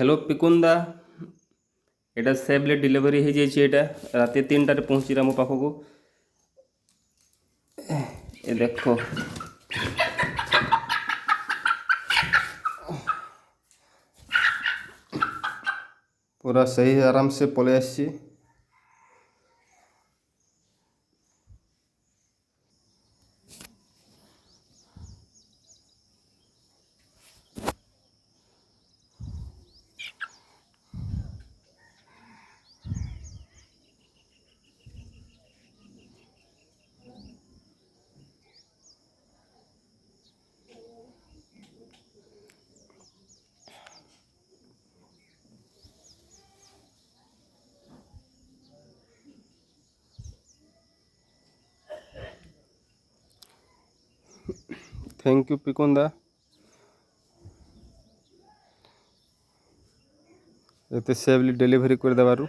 Hello पिकुंदा एटा safely delivery हो जाइए। एटा राति 3टारे पहुँचला मो पाखक। ए देखो पूरा सही आराम से पलि आसी। थैंक यू पिकुंदा एते सेफली डिलीवरी कर देबारु।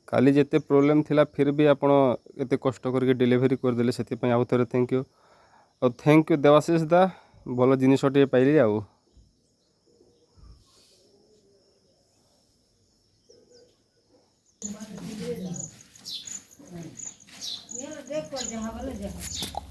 काली जिते प्रोब्लेम थिला फिर भी आपण एते कष्ट करके डिलीवरी करदेले से आउ थे थैंक यू। और थैंक यू देवाशीष दा भल जिनटे पाइली आउ। ये देख जहाँ वाले जहाँ